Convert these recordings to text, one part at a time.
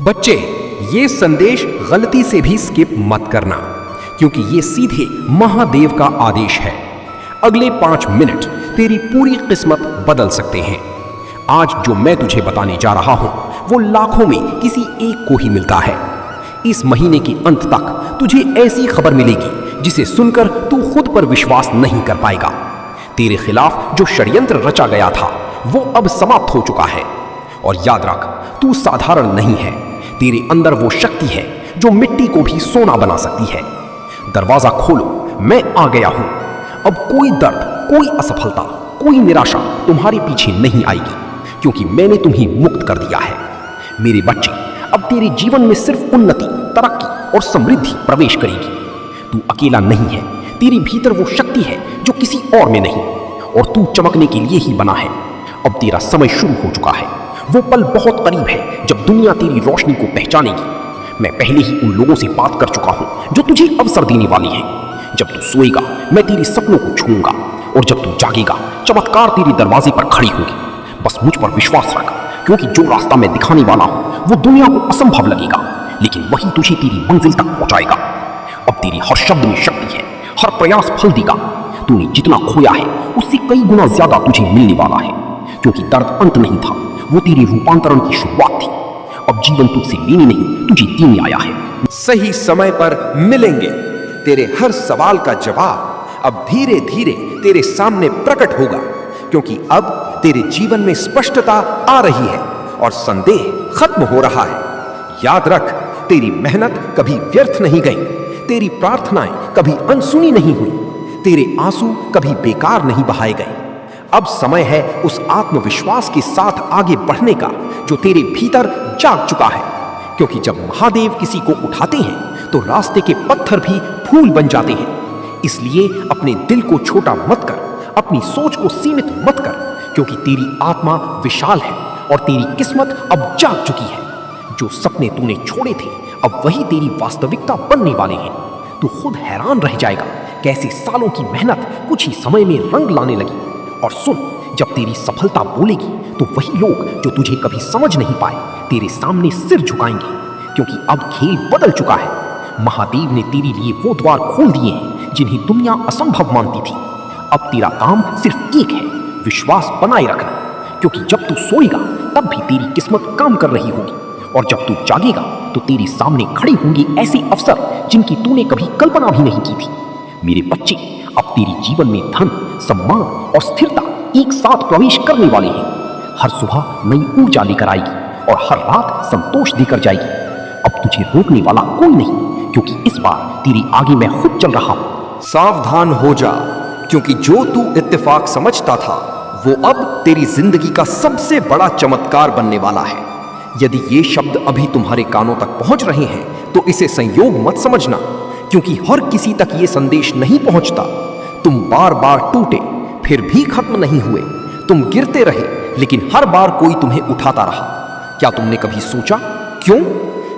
बच्चे, ये संदेश गलती से भी स्किप मत करना, क्योंकि ये सीधे महादेव का आदेश है। अगले 5 मिनट तेरी पूरी किस्मत बदल सकते हैं। आज जो मैं तुझे बताने जा रहा हूं वो लाखों में किसी एक को ही मिलता है। इस महीने के अंत तक तुझे ऐसी खबर मिलेगी जिसे सुनकर तू खुद पर विश्वास नहीं कर पाएगा। तेरे खिलाफ जो षड्यंत्र रचा गया था वो अब समाप्त हो चुका है। और याद रख, तू साधारण नहीं है। तेरे अंदर वो शक्ति है जो मिट्टी को भी सोना बना सकती है। दरवाजा खोलो, मैं आ गया हूं। अब कोई दर्द, कोई असफलता, कोई निराशा तुम्हारे पीछे नहीं आएगी, क्योंकि मैंने तुम्हें मुक्त कर दिया है। मेरे बच्चे, अब तेरे जीवन में सिर्फ उन्नति, तरक्की और समृद्धि प्रवेश करेगी। तू अकेला नहीं है। तेरे भीतर वो शक्ति है जो किसी और में नहीं, और तू चमकने के लिए ही बना है। अब तेरा समय शुरू हो चुका है। वो पल बहुत करीब है जब दुनिया तेरी रोशनी को पहचानेगी। मैं पहले ही उन लोगों से बात कर चुका हूं जो तुझे अवसर देने वाली है। जब तू सोएगा, मैं तेरे सपनों को छूऊंगा, और जब तू जागेगा, चमत्कार तेरे दरवाजे पर खड़ी होगी। बस मुझ पर विश्वास रख, क्योंकि जो रास्ता मैं दिखाने वाला हूं वो दुनिया को असंभव लगेगा, लेकिन वही तुझे तेरी मंजिल तक पहुंचाएगा। अब तेरी हर शब्द में शक्ति है, हर प्रयास फल देगा। तूने जितना खोया है उससे कई गुना ज्यादा तुझे मिलने वाला है, क्योंकि दर्द अंत नहीं था, वो तेरे रूपांतरण की शुरुआत थी। अब जीवन तुझसे लेने नहीं, तुझे देने आया है। सही समय पर मिलेंगे। तेरे हर सवाल का जवाब अब धीरे धीरे तेरे सामने प्रकट होगा, क्योंकि अब तेरे जीवन में स्पष्टता आ रही है और संदेह खत्म हो रहा है। याद रख, तेरी मेहनत कभी व्यर्थ नहीं गई, तेरी प्रार्थनाएं कभी अनसुनी नहीं हुई, तेरे आंसू कभी बेकार नहीं बहाए गए। अब समय है उस आत्मविश्वास के साथ आगे बढ़ने का जो तेरे भीतर जाग चुका है, क्योंकि जब महादेव किसी को उठाते हैं तो रास्ते के पत्थर भी फूल बन जाते हैं। इसलिए अपने दिल को छोटा मत कर, अपनी सोच को सीमित मत कर, क्योंकि तेरी आत्मा विशाल है और तेरी किस्मत अब जाग चुकी है। जो सपने तूने छोड़े थे अब वही तेरी वास्तविकता बनने वाले हैं। तू खुद हैरान रह जाएगा कैसे सालों की मेहनत कुछ ही समय में रंग लाने लगी। और सुन, जब तेरी सफलता बोलेगी तो वही लोग जो तुझे कभी समझ नहीं पाए तेरे सामने सिर झुकाएंगे, क्योंकि अब खेल बदल चुका है। महादेव ने तेरे लिए वो द्वार खोल दिए हैं जिन्हें दुनिया असंभव मानती थी। अब तेरा काम सिर्फ एक है, विश्वास बनाए रखना, क्योंकि जब तू सोएगा तब भी तेरी किस्मत काम कर रही होगी, और जब तू जागेगा तो तेरे सामने खड़े होंगे ऐसे अवसर जिनकी तूने कभी कल्पना भी नहीं की थी। मेरे बच्चे, अब तेरे जीवन में धन, सम्मान और स्थिरता एक साथ प्रवेश करने वाले हैं। हर सुबह नई ऊर्जा लेकर आएगी और हर रात संतोष देकर जाएगी। अब तुझे रोकने वाला कोई नहीं, क्योंकि इस बार तेरे आगे मैं खुद चल रहा हूं। सावधान हो जा, क्योंकि जो तू इत्तेफाक समझता था वो अब तेरी जिंदगी का सबसे बड़ा चमत्कार बनने वाला है। यदि ये शब्द अभी तुम्हारे कानों तक पहुंच रहे हैं तो इसे संयोग मत समझना, क्योंकि हर किसी तक ये संदेश नहीं पहुंचता। तुम बार बार टूटे फिर भी खत्म नहीं हुए। तुम गिरते रहे लेकिन हर बार कोई तुम्हें उठाता रहा। क्या तुमने कभी सोचा क्यों?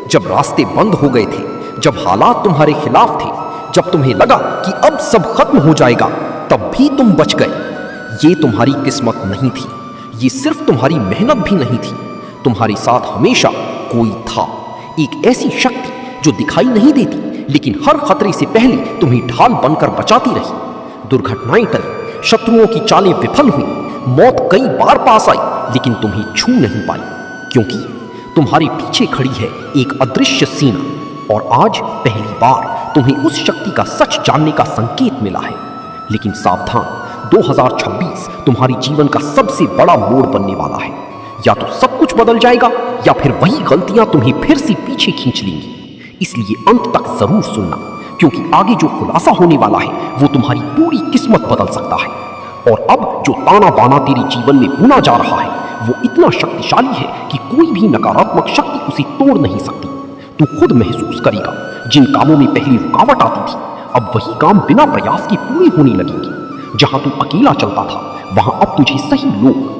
जब रास्ते बंद हो गए थे, जब हालात तुम्हारे खिलाफ थे, जब तुम्हें लगा कि अब सब खत्म हो जाएगा, तब भी तुम बच गए। ये तुम्हारी किस्मत नहीं थी, ये सिर्फ तुम्हारी मेहनत भी नहीं थी। तुम्हारे साथ हमेशा कोई था, एक ऐसी शक्ति जो दिखाई नहीं देती लेकिन हर खतरे से पहले तुम्हें ढाल बनकर बचाती रही। दुर्घटनाएं टली, शत्रुओं की चालें विफल हुई, मौत कई बार पास आई, लेकिन तुम्हें छू नहीं पाई, क्योंकि तुम्हारे पीछे खड़ी है एक अदृश्य सेना। और आज पहली बार तुम्हें उस शक्ति का सच जानने का संकेत मिला है। लेकिन सावधान, 2026 तुम्हारे जीवन का सबसे बड़ा मोड़ बनने वाला है। या तो सब कुछ बदल जाएगा या फिर वही गलतियां तुम्हें फिर से पीछे खींच लेंगी। इसलिए अंत तक जरूर सुनना, क्योंकि आगे जो खुलासा होने वाला है वो तुम्हारी पूरी किस्मत बदल सकता है। और अब जो ताना बाना तेरे जीवन में बुना जा रहा है वो इतना शक्तिशाली है कि कोई भी नकारात्मक शक्ति उसे तोड़ नहीं सकती। तू खुद महसूस करेगा, जिन कामों में पहले रुकावट आती थी अब वही काम बिना प्रयास के पूरे होने लगेंगे। जहां तू अकेला चलता था वहां अब तुझे सही लोग,